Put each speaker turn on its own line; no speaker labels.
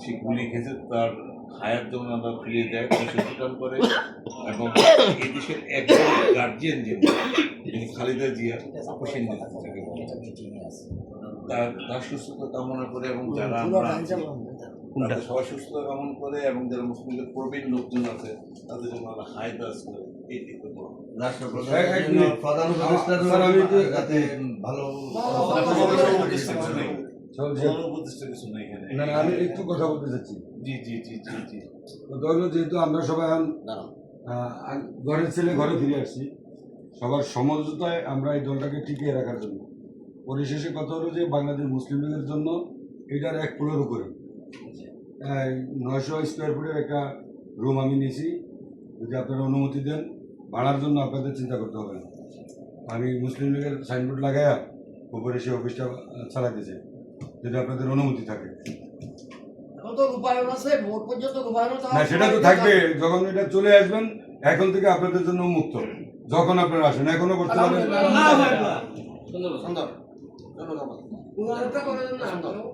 সে গুলি খেয়েছে তার হায়াত যেমন আমরা ফিরিয়ে দেয় সচেতন করে এবং এই দেশের একজন গার্জিয়ান যিনি খালেদা জিয়া আপসের তার সুস্থতা কামনা করে এবং যারা আমরা সবাই সুস্থতা কামনা করে এবং যারা মুসলিমদের প্রবীণ লোকজন আছে তাদের জন্য আমরা হায়াত করে এই দিকে
আমি একটু কথা বলতে চাচ্ছি।
জি জি জি জি জি
যেহেতু আমরা সবাই ঘরের ছেলে ঘরে ফিরে আসছি, সবার সমঝোতায় আমরা এই দলটাকে টিকিয়ে রাখার জন্য পরিশেষে কথা হলো যে বাংলাদেশ মুসলিম লীগের জন্য এটার 1 ফুটের উপরে 900 স্কোয়ার ফুটের একটা রুম আমি নিয়েছি। যদি আপনারা অনুমতি দেন, ভাড়ার জন্য আপনাদের চিন্তা করতে হবে না। আমি মুসলিম লীগের সাইনবোর্ড লাগাইয়া উপরে সে অফিসটা চালাতে চাই, যদি আপনাদের অনুমতি থাকে। না, সেটা তো থাকবে যখন এটা চলে আসবেন। এখন থেকে আপনাদের জন্য মুক্ত, যখন আপনারা আসেন এখনো করতে পারবেন।